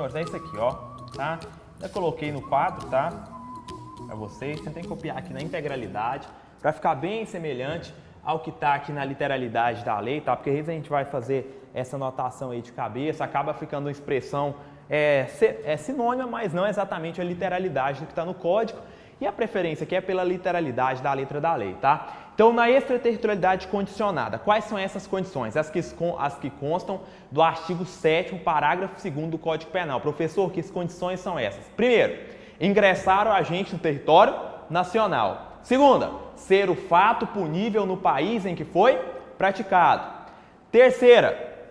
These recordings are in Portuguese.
senhores, é isso aqui, ó, tá? Já coloquei no quadro, tá? Para vocês, você tem que copiar aqui na integralidade, para ficar bem semelhante ao que está aqui na literalidade da lei, tá? Porque às vezes a gente vai fazer essa notação aí de cabeça, acaba ficando uma expressão sinônima, mas não exatamente a literalidade do que está no código. E a preferência aqui é pela literalidade da letra da lei, tá? Então, na extraterritorialidade condicionada, quais são essas condições? As que constam do artigo 7º, parágrafo 2º do Código Penal. Professor, que condições são essas? Primeiro, ingressar o agente no território nacional. Segunda, ser o fato punível no país em que foi praticado. Terceira,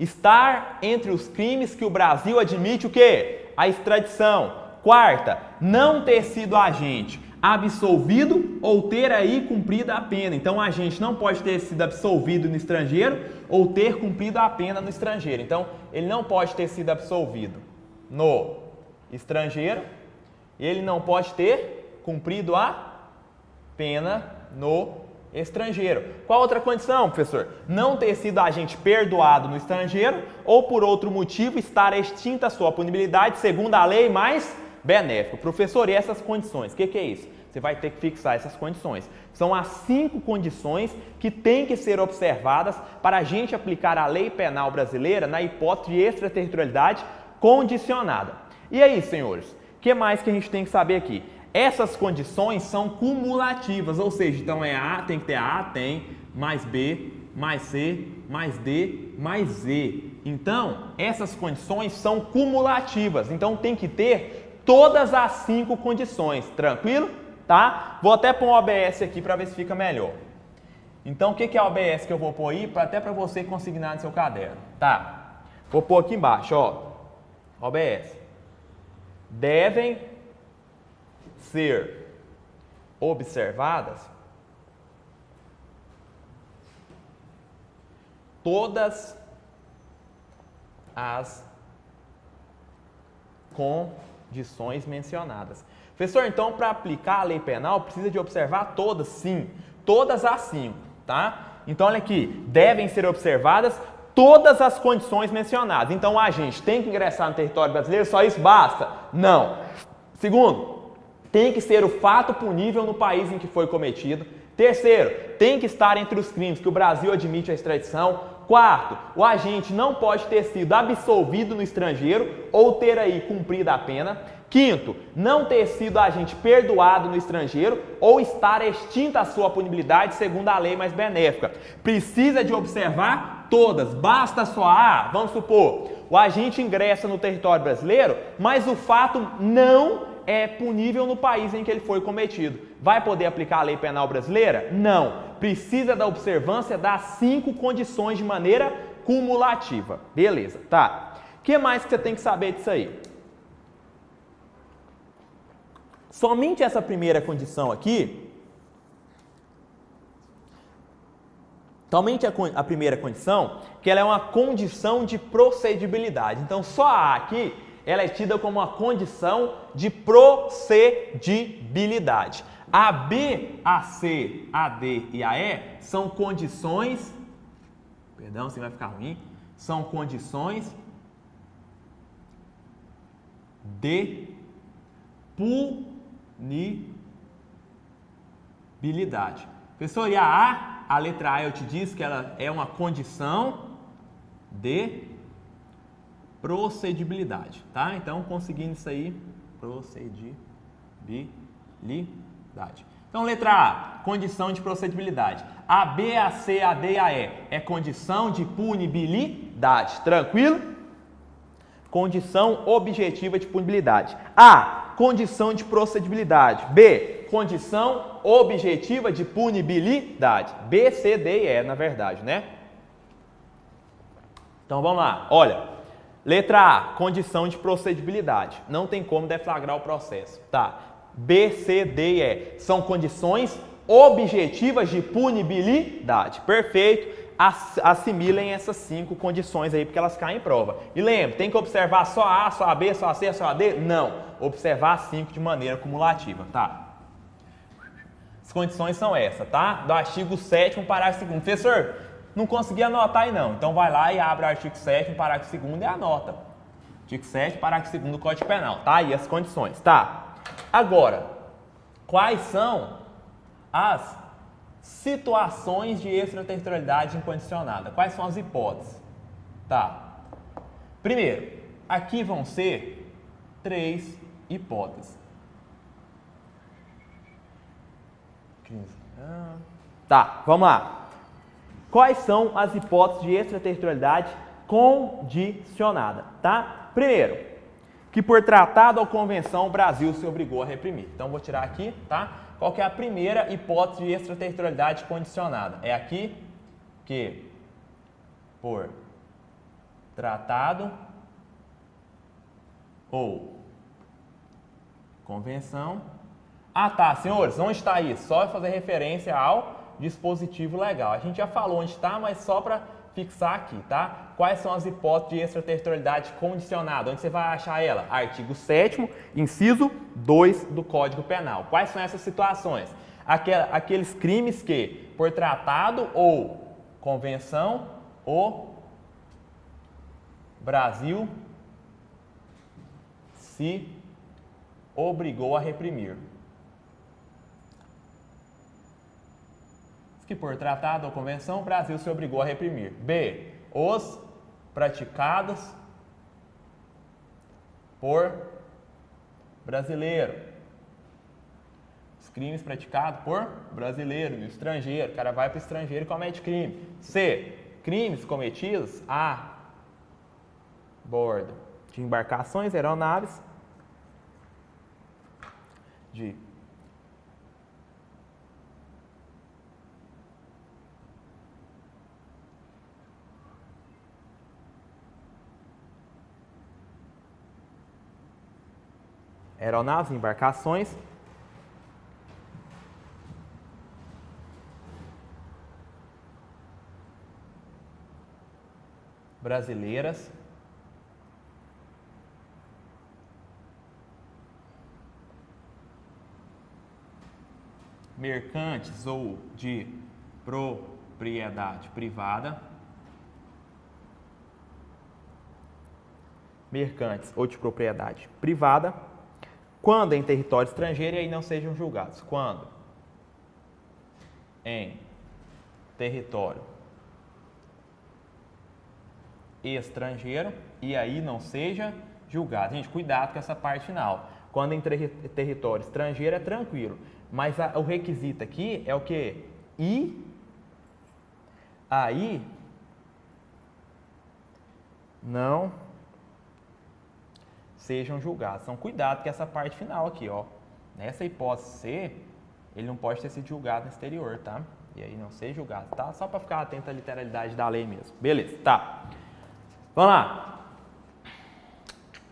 estar entre os crimes que o Brasil admite o quê? A extradição. Quarta, não ter sido agente absolvido ou ter aí cumprido a pena. Então, o agente não pode ter sido absolvido no estrangeiro ou ter cumprido a pena no estrangeiro. Então, ele não pode ter sido absolvido no estrangeiro e ele não pode ter cumprido a pena no estrangeiro. Qual outra condição, professor? Não ter sido agente perdoado no estrangeiro ou, por outro motivo, estar extinta a sua punibilidade segundo a lei mais benéfica. Professor, e essas condições? O que é isso? Você vai ter que fixar essas condições. São as 5 condições que têm que ser observadas para a gente aplicar a lei penal brasileira na hipótese de extraterritorialidade condicionada. E aí, senhores, o que mais que a gente tem que saber aqui? Essas condições são cumulativas, ou seja, então A, tem que ter A, tem, mais B, mais C, mais D, mais E. Então, essas condições são cumulativas, então tem que ter todas as 5 condições, tranquilo? Tá? Vou até pôr um OBS aqui para ver se fica melhor. Então, o que é o OBS que eu vou pôr aí, até para você consignar no seu caderno? Tá? Vou pôr aqui embaixo, ó. OBS. Devem ser observadas todas as condições mencionadas. Professor, então, para aplicar a lei penal, precisa de observar todas? Sim, todas as 5, tá? Então, olha aqui, devem ser observadas todas as condições mencionadas. Então, o agente tem que ingressar no território brasileiro, só isso basta? Não. Segundo, tem que ser o fato punível no país em que foi cometido. Terceiro, tem que estar entre os crimes que o Brasil admite a extradição. Quarto, o agente não pode ter sido absolvido no estrangeiro ou ter aí cumprido a pena. Quinto, não ter sido agente perdoado no estrangeiro ou estar extinta a sua punibilidade segundo a lei mais benéfica. Precisa de observar todas, basta só A. Vamos supor, o agente ingressa no território brasileiro, mas o fato não é punível no país em que ele foi cometido. Vai poder aplicar a lei penal brasileira? Não. Precisa da observância das 5 condições de maneira cumulativa. Beleza, tá. O que mais que você tem que saber disso aí? Somente essa primeira condição aqui, somente a primeira condição, que ela é uma condição de procedibilidade. Então, só a aqui, ela é tida como uma condição de procedibilidade. A B, a C, a D e a E são condições, perdão, se vai ficar ruim, são condições de punibilidade. Professor, e a letra A eu te disse que ela é uma condição de procedibilidade, tá? Então, conseguindo isso aí, procedibilidade. Então, letra A, condição de procedibilidade. A, B, a C, a D e a E é condição de punibilidade, tranquilo? Condição objetiva de punibilidade. A, condição de procedibilidade. B, condição objetiva de punibilidade. B, C, D e E, na verdade, né? Então, vamos lá. Olha, letra A, condição de procedibilidade. Não tem como deflagrar o processo, tá? B, C, D e E são condições objetivas de punibilidade. Perfeito. Assimilem essas 5 condições aí, porque elas caem em prova. E lembre, tem que observar só a, só a B, só a C, só a D? Não. Observar as 5 de maneira cumulativa, tá? As condições são essas, tá? Do artigo 7º, parágrafo 2º. Professor, não consegui anotar aí não. Então vai lá e abre o artigo 7º, parágrafo 2º e anota. Artigo 7, parágrafo 2º do Código Penal. Tá aí as condições, tá? Agora, quais são as situações de extraterritorialidade incondicionada? Quais são as hipóteses? Tá. Primeiro, aqui vão ser 3 hipóteses. Tá, vamos lá. Quais são as hipóteses de extraterritorialidade condicionada, tá? Primeiro, que por tratado ou convenção o Brasil se obrigou a reprimir. Então, vou tirar aqui, tá? Qual que é a primeira hipótese de extraterritorialidade condicionada? É aqui que por tratado ou convenção. Ah, tá, senhores, onde está isso? Só fazer referência ao dispositivo legal. A gente já falou onde está, mas só para fixar aqui, tá? Quais são as hipóteses de extraterritorialidade condicionada? Onde você vai achar ela? Artigo 7º, inciso 2 do Código Penal. Quais são essas situações? Aqueles crimes que, por tratado ou convenção, o Brasil se obrigou a reprimir. Que por tratado ou convenção o Brasil se obrigou a reprimir. B. Os praticados por brasileiro. Os crimes praticados por brasileiro e estrangeiro. O cara vai para o estrangeiro e comete crime. C. Crimes cometidos a bordo de embarcações, aeronaves de aeronaves e embarcações brasileiras mercantes ou de propriedade privada, mercantes ou de propriedade privada, quando em território estrangeiro e aí não sejam julgados. Quando em território estrangeiro e aí não seja julgado. Gente, cuidado com essa parte final. Quando em território estrangeiro é tranquilo, mas o requisito aqui é o quê? E aí não sejam julgados. Então, cuidado com essa parte final aqui, ó. Nessa hipótese C, ele não pode ter sido julgado no exterior, tá? E aí não ser julgado, tá? Só para ficar atento à literalidade da lei mesmo. Beleza, tá. Vamos lá.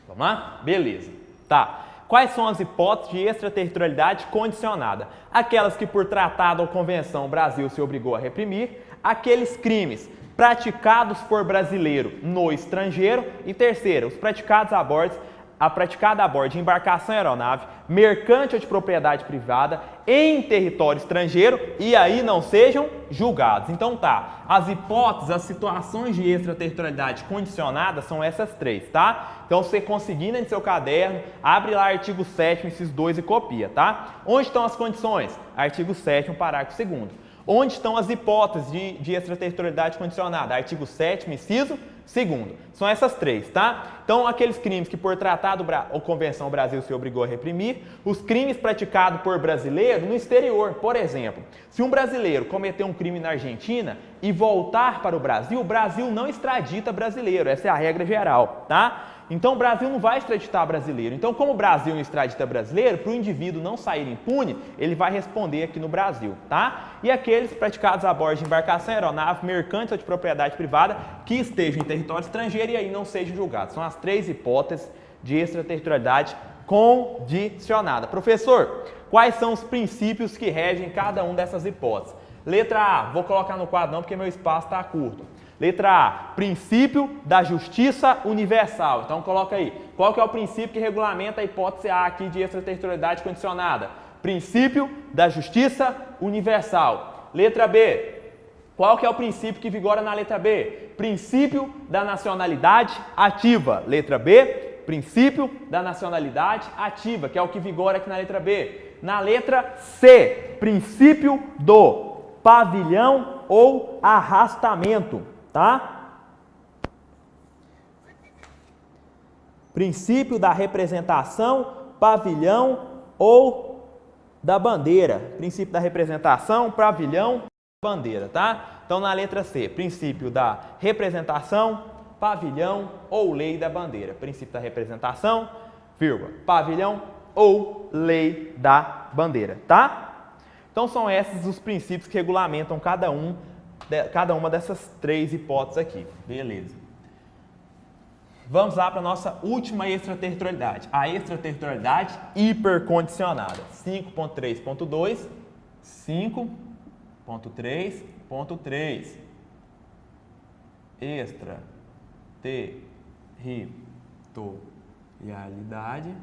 Vamos lá? Beleza. Tá. Quais são as hipóteses de extraterritorialidade condicionada? Aquelas que por tratado ou convenção o Brasil se obrigou a reprimir, aqueles crimes praticados por brasileiro no estrangeiro e terceiro, os praticados a bordo de embarcação e aeronave, mercante ou de propriedade privada, em território estrangeiro e aí não sejam julgados. Então tá, as hipóteses, as situações de extraterritorialidade condicionada são essas 3, tá? Então você conseguindo em seu caderno, abre lá artigo 7º, inciso 2 e copia, tá? Onde estão as condições? Artigo 7º, parágrafo 2º. Onde estão as hipóteses de extraterritorialidade condicionada? Artigo 7º, inciso 2º. São essas 3, tá? Então, aqueles crimes que por tratado ou convenção o Brasil se obrigou a reprimir, os crimes praticados por brasileiro no exterior. Por exemplo, se um brasileiro cometer um crime na Argentina e voltar para o Brasil não extradita brasileiro. Essa é a regra geral, tá? Então, o Brasil não vai extraditar brasileiro. Então, como o Brasil não extradita brasileiro, para o indivíduo não sair impune, ele vai responder aqui no Brasil, tá? E aqueles praticados a bordo de embarcação, aeronave, mercante ou de propriedade privada que estejam em território estrangeiro e aí não sejam julgados. São as 3 hipóteses de extraterritorialidade condicionada. Professor, quais são os princípios que regem cada uma dessas hipóteses? Letra A, vou colocar no quadro não porque meu espaço está curto. Letra A, princípio da justiça universal. Então, coloca aí. Qual que é o princípio que regulamenta a hipótese A aqui de extraterritorialidade condicionada? Princípio da justiça universal. Letra B, qual que é o princípio que vigora na letra B? Princípio da nacionalidade ativa. Letra B, Princípio da nacionalidade ativa, que é o que vigora aqui na letra B. Na letra C, princípio do pavilhão ou arrastamento, tá? Princípio da representação, pavilhão ou da bandeira. Princípio da representação, pavilhão, bandeira, tá? Então, na letra C, princípio da representação, pavilhão ou lei da bandeira. Princípio da representação, vírgula, pavilhão ou lei da bandeira, tá? Então, são esses os princípios que regulamentam cada uma dessas três hipóteses aqui. Beleza. Vamos lá para a nossa última extraterritorialidade, a extraterritorialidade hipercondicionada. 5.3.2, 5.3.3. Extraterritorialidade.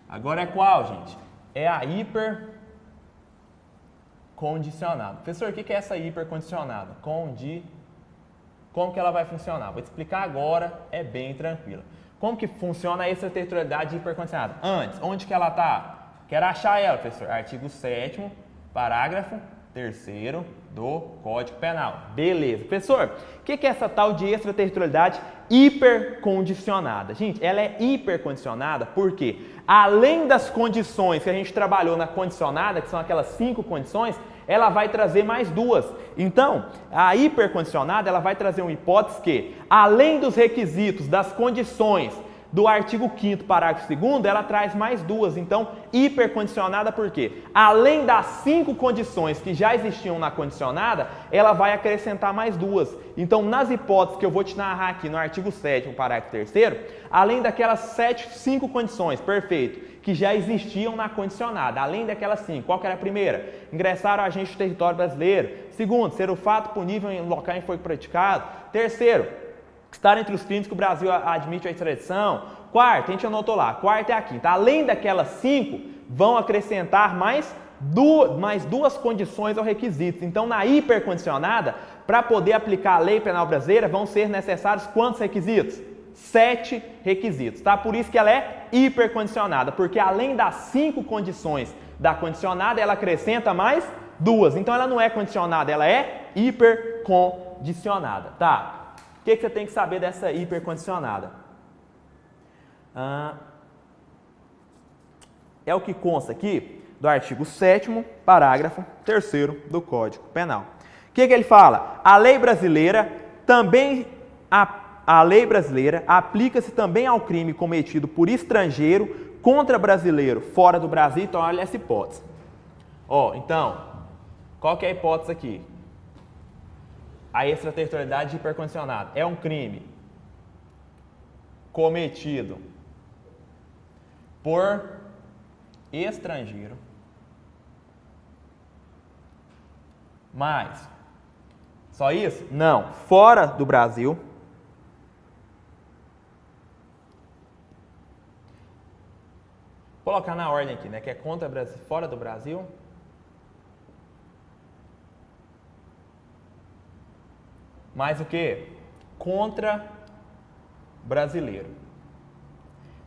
Agora é qual, gente? É a hipercondicionada. Professor, o que é essa hipercondicionada? Como que ela vai funcionar? Vou te explicar agora, é bem tranquila. Como que funciona a extraterritorialidade hipercondicionada? Antes, onde que ela está? Quero achar ela, professor. Artigo 7º, parágrafo 3º do Código Penal. Beleza. Professor, o que é essa tal de extraterritorialidade hipercondicionada? Gente, ela é hipercondicionada porque, além das condições que a gente trabalhou na condicionada, que são aquelas 5 condições, ela vai trazer mais 2. Então, a hipercondicionada ela vai trazer uma hipótese que, além dos requisitos, das condições do artigo 5º, parágrafo 2º, ela traz mais 2. Então, hipercondicionada por quê? Além das 5 condições que já existiam na condicionada, ela vai acrescentar mais 2. Então, nas hipóteses que eu vou te narrar aqui no artigo 7º, parágrafo 3º, além daquelas 5 condições, perfeito, que já existiam na condicionada, além daquelas 5. Qual que era a primeira? Ingressar ao agente do território brasileiro. Segundo, ser o fato punível em local em que foi praticado. Terceiro, estar entre os crimes que o Brasil admite a extradição. Quarto, a gente anotou lá, quarta é a quinta. Além daquelas 5, vão acrescentar mais 2 condições ou requisitos. Então, na hipercondicionada, para poder aplicar a lei penal brasileira, vão ser necessários quantos requisitos? 7 requisitos, tá? Por isso que ela é hipercondicionada, porque além das 5 condições da condicionada, ela acrescenta mais 2. Então, ela não é condicionada, ela é hipercondicionada, tá? O que você tem que saber dessa hipercondicionada? É o que consta aqui do artigo 7º, parágrafo 3º do Código Penal. O que ele fala? A lei brasileira aplica-se também ao crime cometido por estrangeiro contra brasileiro fora do Brasil. Então, olha essa hipótese. Então, qual que é a hipótese aqui? A extraterritorialidade hipercondicionada é um crime cometido por estrangeiro, mas só isso? Não, fora do Brasil. Vou colocar na ordem aqui, né? Que é contra Brasil, fora do Brasil. Mais o que? Contra brasileiro.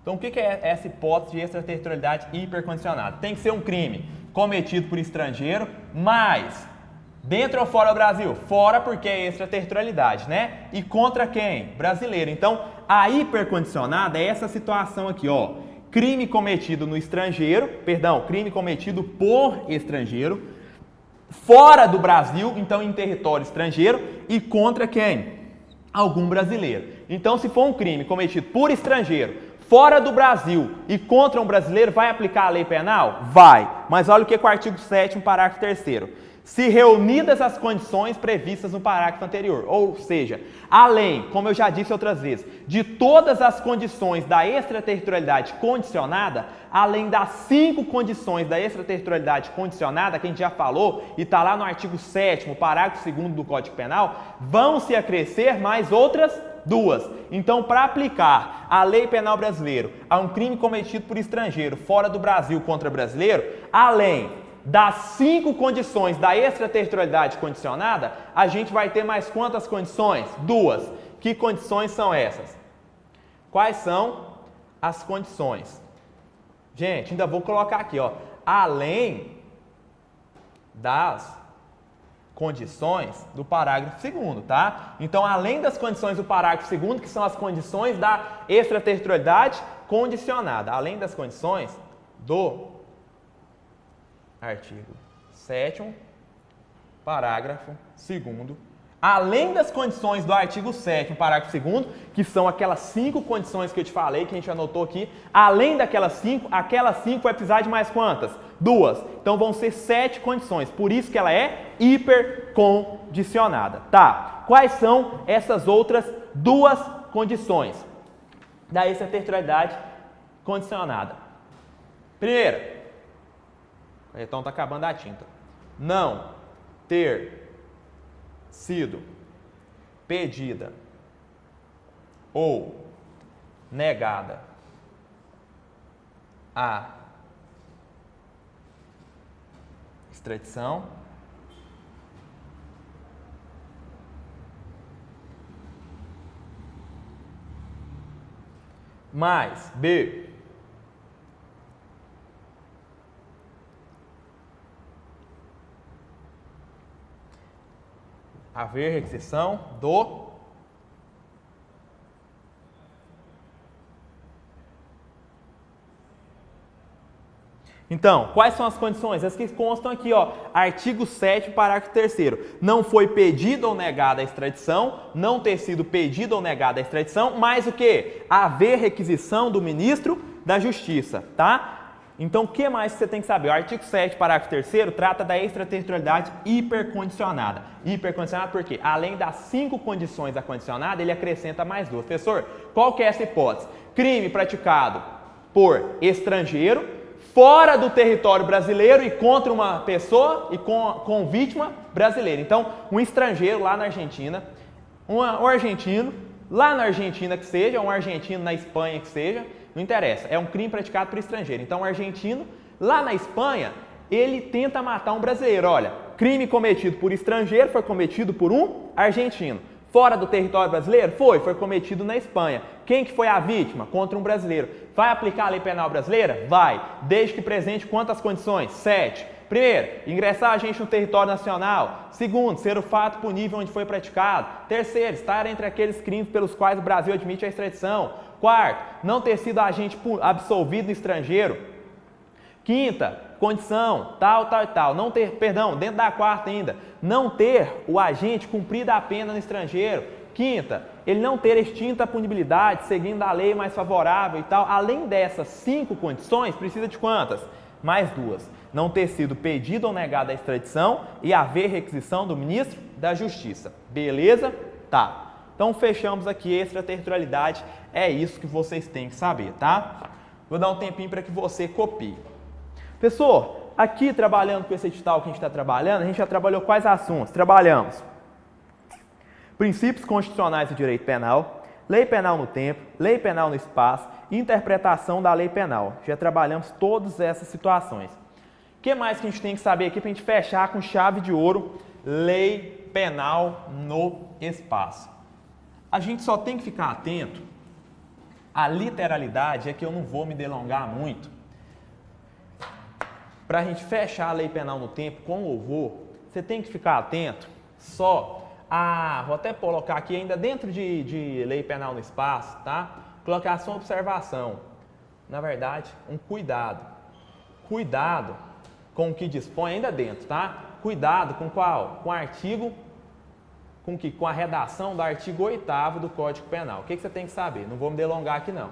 Então, o que é essa hipótese de extraterritorialidade hipercondicionada? Tem que ser um crime cometido por estrangeiro, mas dentro ou fora do Brasil? Fora, porque é extraterritorialidade, né? E contra quem? Brasileiro. Então, a hipercondicionada é essa situação aqui, ó. Crime cometido no estrangeiro, crime cometido por estrangeiro, fora do Brasil, então em território estrangeiro, e contra quem? Algum brasileiro. Então, se for um crime cometido por estrangeiro, fora do Brasil e contra um brasileiro, vai aplicar a lei penal? Vai. Mas olha o que é o artigo 7º, parágrafo 3º. Se reunidas as condições previstas no parágrafo anterior. Ou seja, além, como eu já disse outras vezes, de todas as condições da extraterritorialidade condicionada, além das 5 condições da extraterritorialidade condicionada, que a gente já falou, e está lá no artigo 7º, parágrafo 2º do Código Penal, vão se acrescer mais outras 2. Então, para aplicar a lei penal brasileira a um crime cometido por estrangeiro fora do Brasil contra brasileiro, além das 5 condições da extraterritorialidade condicionada, a gente vai ter mais quantas condições? 2. Que condições são essas? Quais são as condições. Gente, ainda vou colocar aqui, ó, além das condições do parágrafo 2º, tá? Então, além das condições do parágrafo 2º, que são as condições da extraterritorialidade condicionada, além das condições do artigo 7º, parágrafo 2º, além das condições do artigo 7º, parágrafo 2º, que são aquelas 5 condições que eu te falei, que a gente anotou aqui, além daquelas 5, aquelas 5 vai precisar de mais quantas? 2. Então vão ser 7 condições, por isso que ela é hipercondicionada. Tá, quais são essas outras 2 condições da extraterritorialidade condicionada? Primeira, então tá acabando a tinta. Não ter sido pedida ou negada a extradição mais B, haver requisição do Então, quais são as condições? As que constam aqui, ó, artigo 7º, parágrafo 3º. Não foi pedido ou negada a extradição, não ter sido pedido ou negada a extradição, mais o quê? Haver requisição do ministro da Justiça, tá? Então, o que mais você tem que saber? O artigo 7º, parágrafo 3º, trata da extraterritorialidade hipercondicionada. Hipercondicionada porque, além das 5 condições da condicionada, ele acrescenta mais 2. Professor, qual que é essa hipótese? Crime praticado por estrangeiro, fora do território brasileiro e contra uma pessoa e com vítima brasileira. Então, um estrangeiro lá na Argentina, um argentino lá na Argentina que seja, um argentino na Espanha que seja, não interessa, é um crime praticado por estrangeiro. Então, um argentino lá na Espanha, ele tenta matar um brasileiro. Olha, crime cometido por estrangeiro foi cometido por um argentino. Fora do território brasileiro? Foi cometido na Espanha. Quem que foi a vítima? Contra um brasileiro. Vai aplicar a lei penal brasileira? Vai, desde que presente quantas condições? 7. Primeiro, ingressar agente no território nacional. Segundo, ser o fato punível onde foi praticado. Terceiro, estar entre aqueles crimes pelos quais o Brasil admite a extradição. Quarto, não ter sido agente absolvido no estrangeiro. Quinta, condição, tal. Não ter, dentro da quarta ainda, não ter o agente cumprido a pena no estrangeiro. Quinta, ele não ter extinta a punibilidade, seguindo a lei mais favorável e tal. Além dessas 5 condições, precisa de quantas? Mais 2. Não ter sido pedido ou negada a extradição e haver requisição do ministro da Justiça. Beleza? Tá. Então, fechamos aqui extraterritorialidade. É isso que vocês têm que saber, tá? Vou dar um tempinho para que você copie. Professor, aqui trabalhando com esse edital que a gente está trabalhando, a gente já trabalhou quais assuntos? Trabalhamos princípios constitucionais do direito penal, lei penal no tempo, lei penal no espaço, interpretação da lei penal. Já trabalhamos todas essas situações. O que mais que a gente tem que saber aqui para a gente fechar com chave de ouro? Lei penal no espaço. A gente só tem que ficar atento à literalidade, é que eu não vou me delongar muito. Para a gente fechar a lei penal no tempo com louvor, você tem que ficar atento só a... Vou até colocar aqui ainda dentro de lei penal no espaço, tá? Colocar só uma observação. Na verdade, um cuidado. Cuidado com o que dispõe ainda dentro, tá? Cuidado com qual? Com o artigo... Com a redação do artigo 8º do Código Penal. O que você tem que saber? Não vou me delongar aqui, não.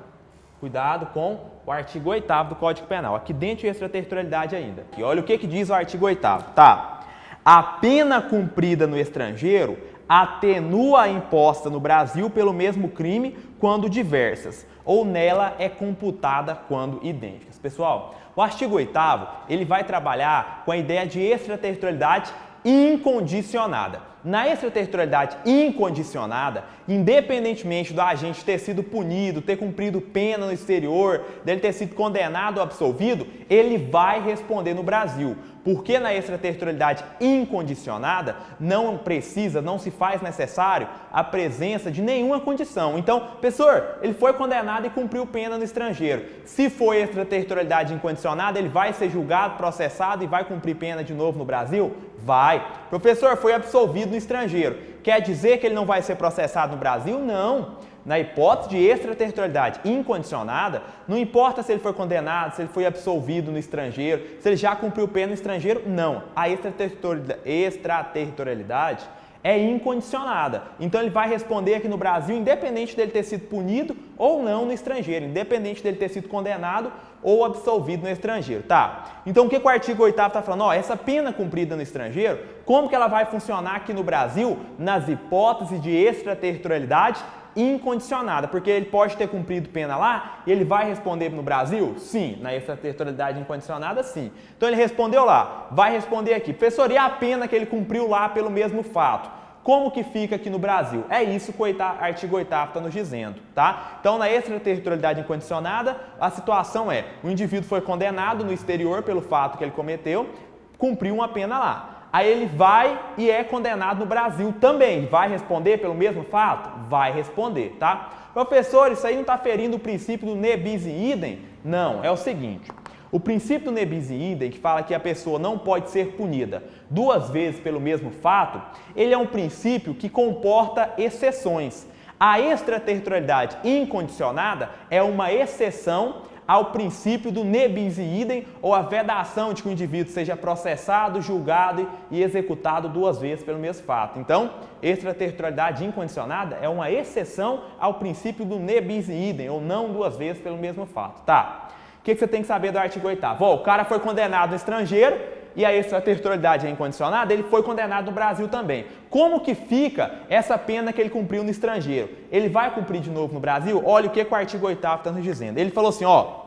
Cuidado com o artigo 8º do Código Penal. Aqui dentro de extraterritorialidade ainda. E olha o que diz o artigo 8º. Tá. A pena cumprida no estrangeiro atenua a imposta no Brasil pelo mesmo crime quando diversas, ou nela é computada quando idênticas. Pessoal, o artigo 8º, ele vai trabalhar com a ideia de extraterritorialidade incondicionada. Na extraterritorialidade incondicionada, independentemente do agente ter sido punido, ter cumprido pena no exterior, dele ter sido condenado ou absolvido, ele vai responder no Brasil. Porque na extraterritorialidade incondicionada não precisa, não se faz necessário a presença de nenhuma condição. Então, professor, ele foi condenado e cumpriu pena no estrangeiro. Se for extraterritorialidade incondicionada, ele vai ser julgado, processado e vai cumprir pena de novo no Brasil? Vai. Professor, foi absolvido no estrangeiro. Quer dizer que ele não vai ser processado no Brasil? Não. Na hipótese de extraterritorialidade incondicionada, não importa se ele foi condenado, se ele foi absolvido no estrangeiro, se ele já cumpriu pena no estrangeiro, não. A extraterritorialidade é incondicionada. Então ele vai responder aqui no Brasil, independente dele ter sido punido ou não no estrangeiro, independente dele ter sido condenado ou absolvido no estrangeiro, tá? Então o que o artigo 8º está falando? Ó, essa pena cumprida no estrangeiro, como que ela vai funcionar aqui no Brasil nas hipóteses de extraterritorialidade incondicionada? Porque ele pode ter cumprido pena lá e ele vai responder no Brasil? Sim. Na extraterritorialidade incondicionada, sim. Então ele respondeu lá, vai responder aqui. Professor, e a pena que ele cumpriu lá pelo mesmo fato? Como que fica aqui no Brasil? É isso que o artigo 8º está nos dizendo, tá? Então, na extraterritorialidade incondicionada, a situação é, o indivíduo foi condenado no exterior pelo fato que ele cometeu, cumpriu uma pena lá. Aí ele vai e é condenado no Brasil também. Vai responder pelo mesmo fato? Vai responder, tá? Professor, isso aí não está ferindo o princípio do ne bis in idem? Não, é o seguinte. O princípio do ne bis in idem, que fala que a pessoa não pode ser punida duas vezes pelo mesmo fato, ele é um princípio que comporta exceções. A extraterritorialidade incondicionada é uma exceção ao princípio do ne bis in idem, ou a vedação de que o indivíduo seja processado, julgado e executado duas vezes pelo mesmo fato. Então, extraterritorialidade incondicionada é uma exceção ao princípio do ne bis in idem, ou não duas vezes pelo mesmo fato. Tá? O que você tem que saber do artigo 8º? O cara foi condenado no estrangeiro e a extraterritorialidade é incondicionada, ele foi condenado no Brasil também. Como que fica essa pena que ele cumpriu no estrangeiro? Ele vai cumprir de novo no Brasil? Olha o que o artigo 8º está nos dizendo. Ele falou assim, ó,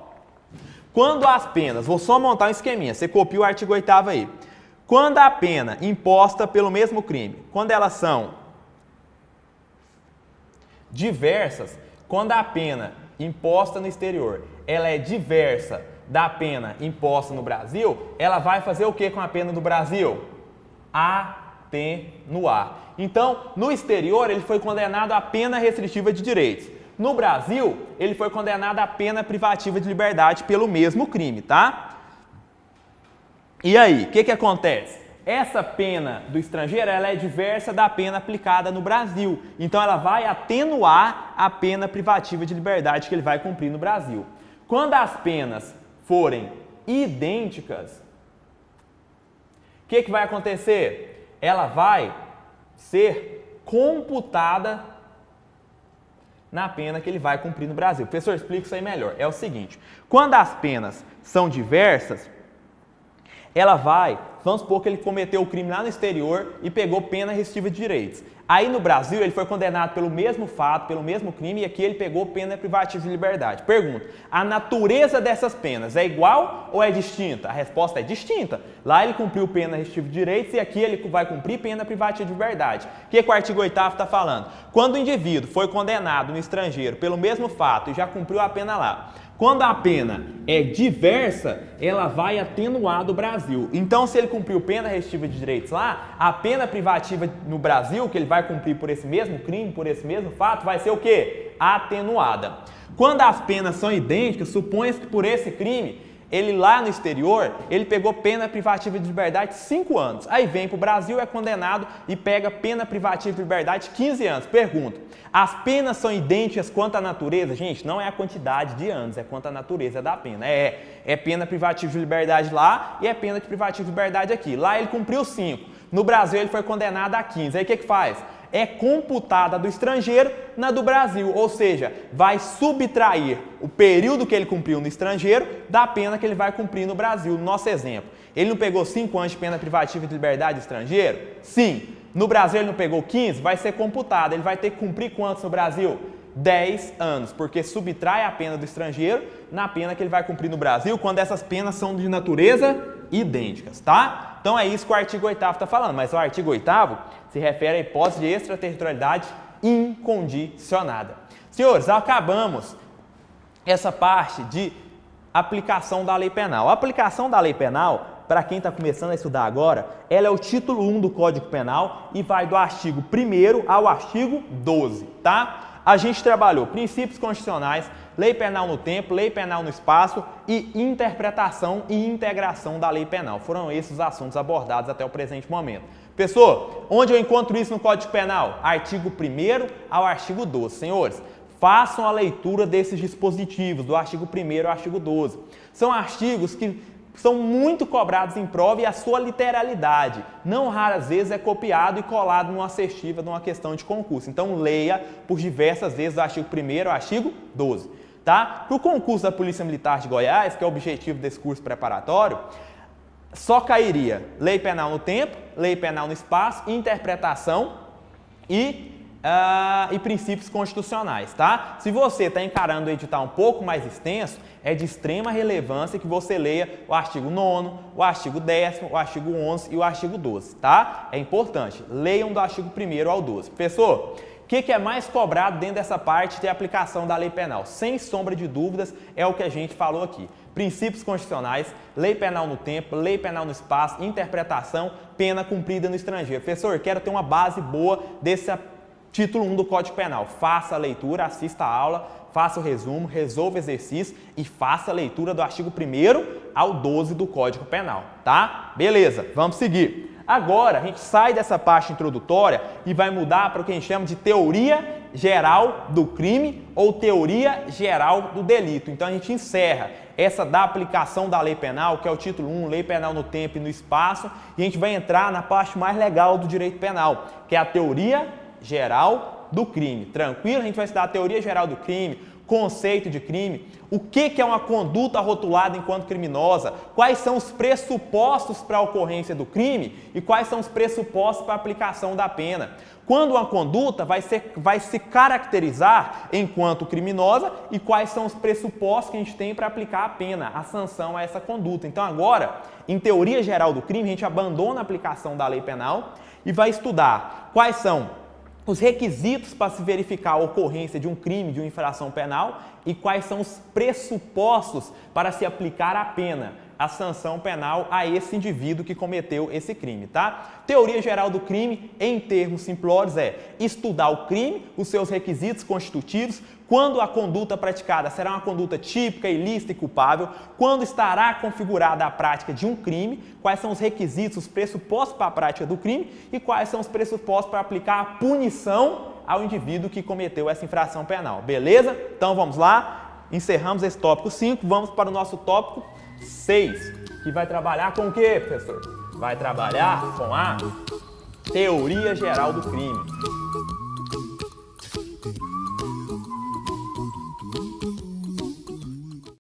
quando as penas, vou só montar um esqueminha, você copia o artigo 8º aí. Quando a pena imposta pelo mesmo crime, quando elas são diversas, quando a pena imposta no exterior, ela é diversa da pena imposta no Brasil, ela vai fazer o que com a pena do Brasil? Atenuar. Então, no exterior, ele foi condenado à pena restritiva de direitos. No Brasil, ele foi condenado à pena privativa de liberdade pelo mesmo crime, tá? E aí, o que acontece? Essa pena do estrangeiro, ela é diversa da pena aplicada no Brasil. Então, ela vai atenuar a pena privativa de liberdade que ele vai cumprir no Brasil. Quando as penas forem idênticas, o que vai acontecer? Ela vai ser computada na pena que ele vai cumprir no Brasil. Professor, explica isso aí melhor. É o seguinte, quando as penas são diversas, ela vai, vamos supor que ele cometeu o crime lá no exterior e pegou pena restritiva de direitos. Aí no Brasil ele foi condenado pelo mesmo fato, pelo mesmo crime, e aqui ele pegou pena privativa de liberdade. Pergunta, a natureza dessas penas é igual ou é distinta? A resposta é distinta. Lá ele cumpriu pena restritiva de direitos e aqui ele vai cumprir pena privativa de liberdade. O que o artigo 8º está falando? Quando o indivíduo foi condenado no estrangeiro pelo mesmo fato e já cumpriu a pena lá, quando a pena é diversa, ela vai atenuar do Brasil. Então, se ele cumpriu pena restritiva de direitos lá, a pena privativa no Brasil, que ele vai cumprir por esse mesmo crime, por esse mesmo fato, vai ser o quê? Atenuada. Quando as penas são idênticas, supõe-se que por esse crime, ele lá no exterior, ele pegou pena privativa de liberdade 5 anos. Aí vem para o Brasil, é condenado e pega pena privativa de liberdade 15 anos. Pergunta, as penas são idênticas quanto à natureza? Gente, não é a quantidade de anos, é quanto à natureza da pena. É pena privativa de liberdade lá e é pena de privativa de liberdade aqui. Lá ele cumpriu 5. No Brasil ele foi condenado a 15. Aí o que faz? É computada do estrangeiro na do Brasil, ou seja, vai subtrair o período que ele cumpriu no estrangeiro da pena que ele vai cumprir no Brasil. No nosso exemplo, ele não pegou 5 anos de pena privativa de liberdade estrangeiro? Sim. No Brasil ele não pegou 15? Vai ser computado. Ele vai ter que cumprir quantos no Brasil? 10 anos, porque subtrai a pena do estrangeiro na pena que ele vai cumprir no Brasil, quando essas penas são de natureza idênticas, tá? Então é isso que o artigo 8º está falando, mas o artigo 8º se refere à hipótese de extraterritorialidade incondicionada. Senhores, acabamos essa parte de aplicação da lei penal. A aplicação da lei penal, para quem está começando a estudar agora, ela é o título 1 do Código Penal e vai do artigo 1º ao artigo 12, tá? A gente trabalhou princípios constitucionais, lei penal no tempo, lei penal no espaço e interpretação e integração da lei penal. Foram esses os assuntos abordados até o presente momento. Pessoal, onde eu encontro isso no Código Penal? Artigo 1º ao artigo 12. Senhores, façam a leitura desses dispositivos, do artigo 1º ao artigo 12. São artigos que são muito cobrados em prova e a sua literalidade, não raras vezes, é copiado e colado numa assertiva, numa questão de concurso. Então, leia por diversas vezes o artigo 1º ao artigo 12. Tá? Para o concurso da Polícia Militar de Goiás, que é o objetivo desse curso preparatório, só cairia lei penal no tempo, lei penal no espaço, interpretação e princípios constitucionais, tá? Se você está encarando o edital um pouco mais extenso, é de extrema relevância que você leia o artigo 9º, o artigo 10º, o artigo 11º e o artigo 12, tá? É importante, leiam do artigo 1º ao 12. Pessoal, o que é mais cobrado dentro dessa parte de aplicação da lei penal? Sem sombra de dúvidas, é o que a gente falou aqui. Princípios constitucionais, lei penal no tempo, lei penal no espaço, interpretação, pena cumprida no estrangeiro. Professor, quero ter uma base boa desse título 1 do Código Penal. Faça a leitura, assista a aula, faça o resumo, resolva o exercício e faça a leitura do artigo 1º ao 12 do Código Penal, tá? Beleza, vamos seguir. Agora, a gente sai dessa parte introdutória e vai mudar para o que a gente chama de teoria geral do crime ou teoria geral do delito. Então, a gente encerra essa da aplicação da lei penal, que é o título 1, lei penal no tempo e no espaço, e a gente vai entrar na parte mais legal do direito penal, que é a teoria geral do crime. Tranquilo? A gente vai estudar a teoria geral do crime, conceito de crime, o que é uma conduta rotulada enquanto criminosa, quais são os pressupostos para a ocorrência do crime e quais são os pressupostos para a aplicação da pena. Quando uma conduta vai se caracterizar enquanto criminosa e quais são os pressupostos que a gente tem para aplicar a pena, a sanção a essa conduta. Então agora, em teoria geral do crime, a gente abandona a aplicação da lei penal e vai estudar quais são os requisitos para se verificar a ocorrência de um crime, de uma infração penal e quais são os pressupostos para se aplicar a pena, a sanção penal a esse indivíduo que cometeu esse crime, tá? Teoria geral do crime, em termos simplórios, é estudar o crime, os seus requisitos constitutivos, quando a conduta praticada será uma conduta típica, ilícita e culpável, quando estará configurada a prática de um crime, quais são os requisitos, os pressupostos para a prática do crime e quais são os pressupostos para aplicar a punição ao indivíduo que cometeu essa infração penal. Beleza? Então vamos lá, encerramos esse tópico 5, vamos para o nosso tópico 6, que vai trabalhar com o quê, professor? Vai trabalhar com a teoria geral do crime.